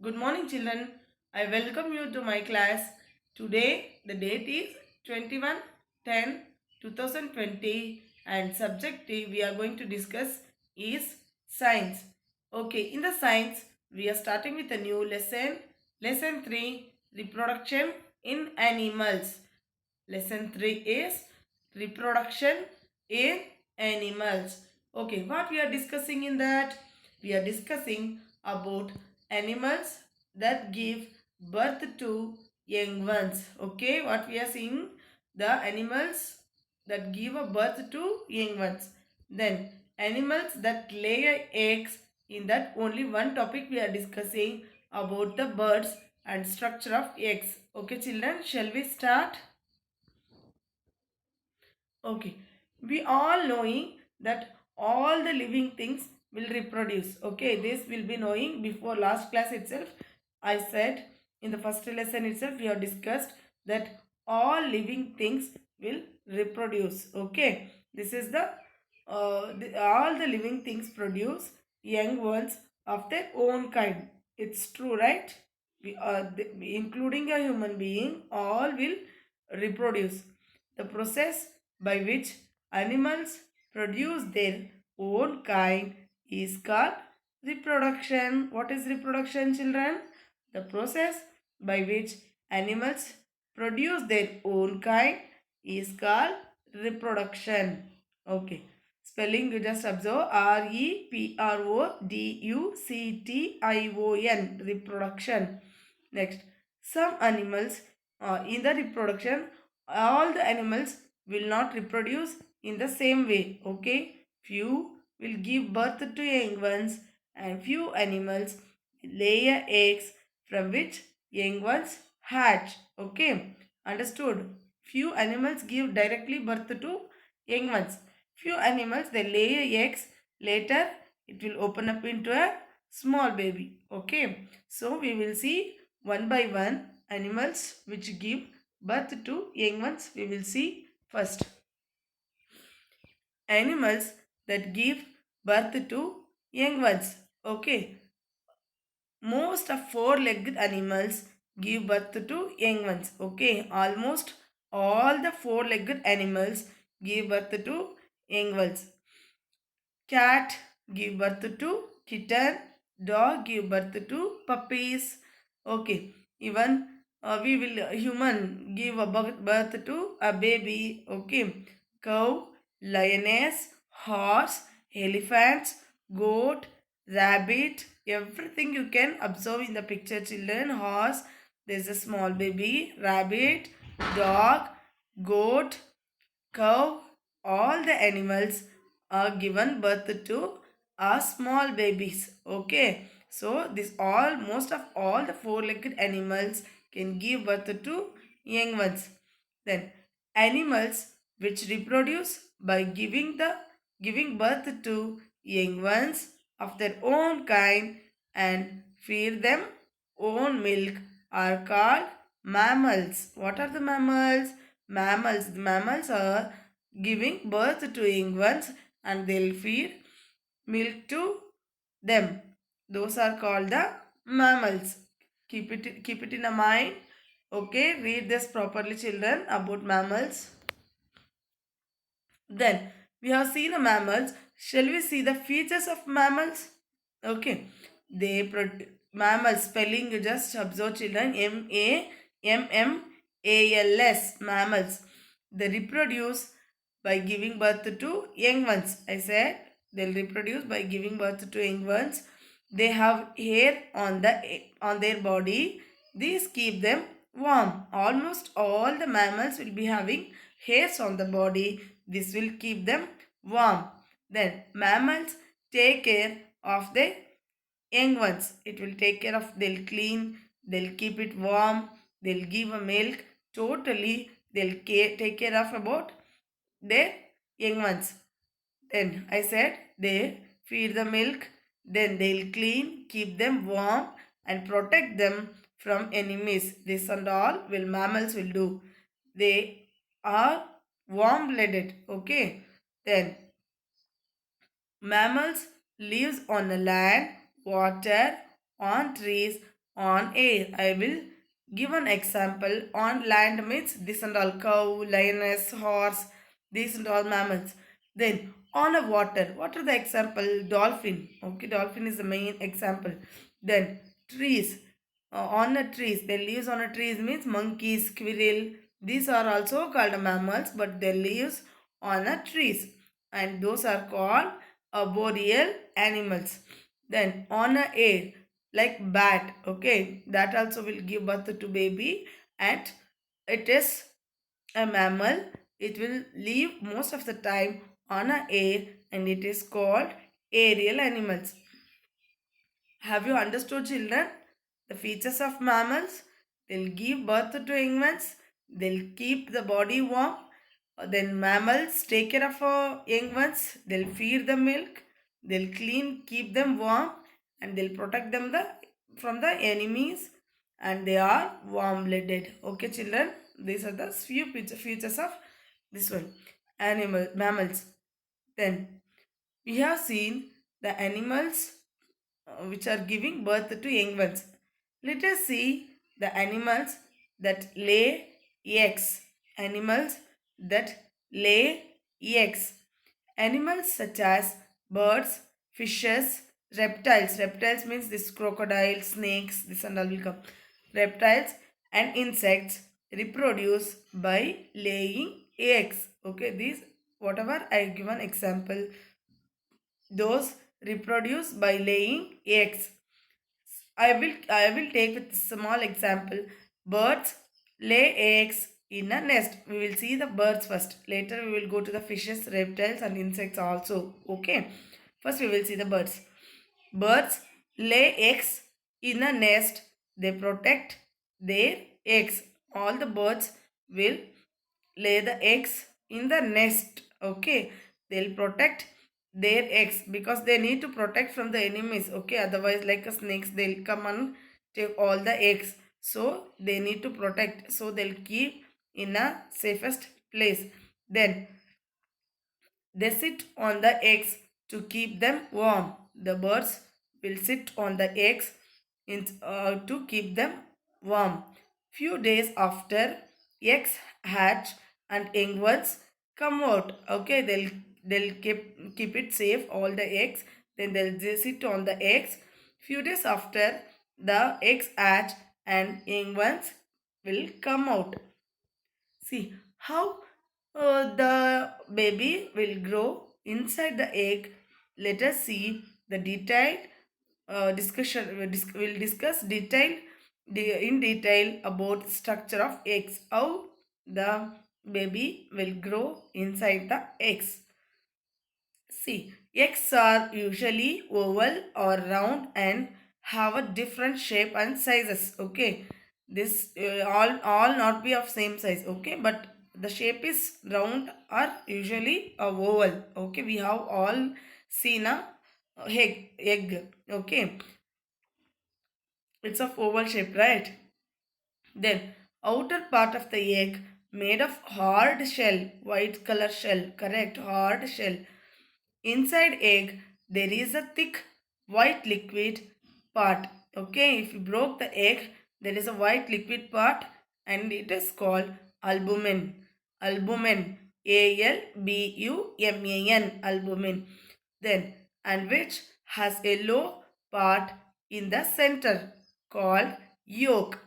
Good morning, children. I welcome you to my class. Today, the date is 21/10/2020 and subject we are going to discuss is science. Okay, in the science, we are starting with a new lesson. Lesson 3, reproduction in animals. Lesson 3 is reproduction in animals. Okay, what we are discussing in that? We are discussing about animals that give birth to young ones. Okay, what we are seeing? The animals that give a birth to young ones. Then animals that lay eggs. In that only one topic we are discussing about the birds and structure of eggs. Okay, children, shall we start? Okay, we all knowing that all the living things will reproduce. Okay, this will be knowing before last class itself. I said in the first lesson itself we have discussed that all living things will reproduce. Okay, this is all the living things produce young ones of their own kind. It's true, right? Including a human being, all will reproduce. The process by which animals produce their own kind is called reproduction. What is reproduction, children? The process by which animals produce their own kind is called reproduction. Okay. Spelling you just observe reproduction. Reproduction. Next, some animals in the reproduction, all the animals will not reproduce in the same way. Okay, few will give birth to young ones and few animals lay eggs from which young ones hatch. Okay, understood? Few animals give directly birth to young ones. Few animals they lay eggs, later it will open up into a small baby. Okay, so we will see one by one animals which give birth to young ones. We will see first animals that give birth to young ones. Okay, most of four-legged animals give birth to young ones. Okay, almost all the four-legged animals give birth to young ones. Cat give birth to kitten. Dog give birth to puppies. Okay, even we will human give a birth to a baby. Okay, cow, lioness, horse, elephants, goat, rabbit, everything you can observe in the picture, children. Horse, there's a small baby. Rabbit, dog, goat, cow, all the animals are given birth to are small babies. Okay, so this all most of all the four-legged animals can give birth to young ones. Then animals which reproduce by giving birth to young ones of their own kind and feed them own milk are called mammals. What are the mammals? Mammals are giving birth to young ones and they'll feed milk to them. Those are called the mammals. Keep it in a mind. Okay, read this properly, children, about mammals. Then we have seen the mammals. Shall we see the features of mammals? Okay, mammals spelling you just observe, children. Mammals. Mammals. They reproduce by giving birth to young ones. I said they'll reproduce by giving birth to young ones. They have hair on their body. These keep them warm. Almost all the mammals will be having hairs on the body. This will keep them warm. Then mammals take care of their young ones. It will take care of, they'll clean, they'll keep it warm, they'll give a milk. Totally, they'll take care of about their young ones. Then I said they feed the milk, then they'll clean, keep them warm and protect them from enemies. This and all will mammals will do. They are warm blooded. Okay. Then mammals lives on the land, water, on trees On air, I will give an example. On land means this and all cow, lioness, horse, these and all mammals. Then on a water, what are the example? Dolphin. Okay, dolphin is the main example. Then trees. On a trees, their leaves on a trees means monkeys, squirrel. These are also called mammals, but their leaves on a trees, and those are called arboreal animals. Then on a air, like bat, okay, that also will give birth to baby, and it is a mammal. It will live most of the time on a air, and it is called aerial animals. Have you understood, children? The features of mammals: they'll give birth to young ones, they'll keep the body warm. Then mammals take care of young ones, they'll feed the milk, they'll clean, keep them warm, and they'll protect them from the enemies, and they are warm-blooded. Okay, children, these are the few features of this one, mammals. Then we have seen the animals which are giving birth to young ones. Let us see the animals that lay eggs. Animals that lay eggs. Animals such as birds, fishes, reptiles. Reptiles means this crocodile, snakes, this and all will come. Reptiles and insects reproduce by laying eggs. Okay, these whatever I give an example, those reproduce by laying eggs. I will take with small example. Birds lay eggs in a nest. We will see the birds first. Later we will go to the fishes, reptiles and insects also. Okay. First we will see the birds. Birds lay eggs in a nest. They protect their eggs. All the birds will lay the eggs in the nest. Okay, they'll protect their eggs because they need to protect from the enemies. Okay, otherwise like a snakes, they'll come and take all the eggs, so they need to protect, so they'll keep in a safest place. Then they sit on the eggs to keep them warm. The birds will sit on the eggs to keep them warm. Few days after eggs hatch and young ones come out. Okay, they'll keep it safe all the eggs. Then they'll sit on the eggs. Few days after the eggs hatch and young ones will come out. See how the baby will grow inside the egg. Let us see the detailed discussion. We'll discuss in detail about structure of eggs. How the baby will grow inside the eggs. See, eggs are usually oval or round and have a different shape and sizes. Okay, this all not be of same size. Okay, but the shape is round or usually a oval. Okay, we have all seen a egg. Okay, it's of oval shape, right? Then outer part of the egg made of hard shell, white color shell. Correct, hard shell. Inside egg, there is a thick white liquid part. Okay, if you broke the egg, there is a white liquid part and it is called albumin. Albumin. Albumin. Albumin. Then, and which has a yellow part in the center called yolk.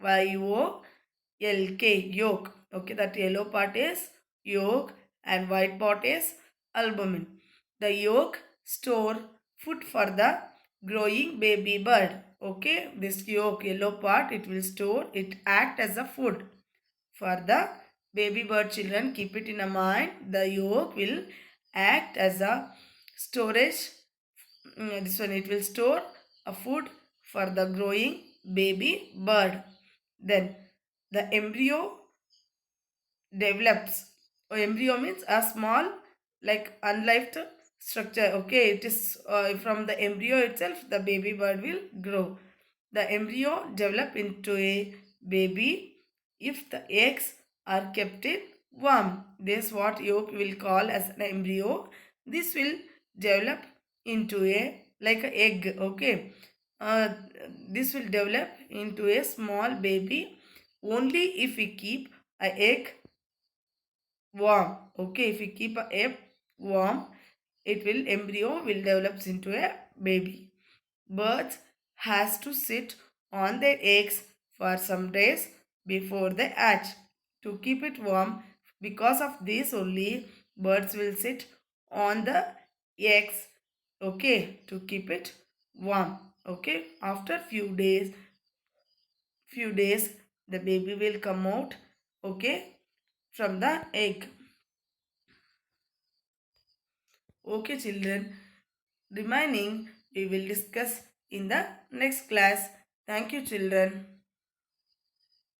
Y-O-L-K. Yolk. Okay, that yellow part is yolk and white part is albumin. The yolk store food for the growing baby bird. Okay, this yolk, yellow part, it will store, it act as a food for the baby bird. Children, keep it in a mind. The yolk will act as a storage. This one, it will store a food for the growing baby bird. Then the embryo develops. Embryo means a small, like unlived structure. Okay, it is from the embryo itself the baby bird will grow. The embryo develop into a baby if the eggs are kept in warm. This what yolk will call as an embryo. This will develop into a like a egg. Okay, uh, this will develop into a small baby only if we keep a egg warm. Okay, if we keep a egg warm, it will embryo will develops into a baby. Birds has to sit on their eggs for some days before they hatch to keep it warm. Because of this only, birds will sit on the eggs, okay, to keep it warm. Okay, after few days the baby will come out, okay, from the egg. Okay, children, remaining we will discuss in the next class. Thank you, children.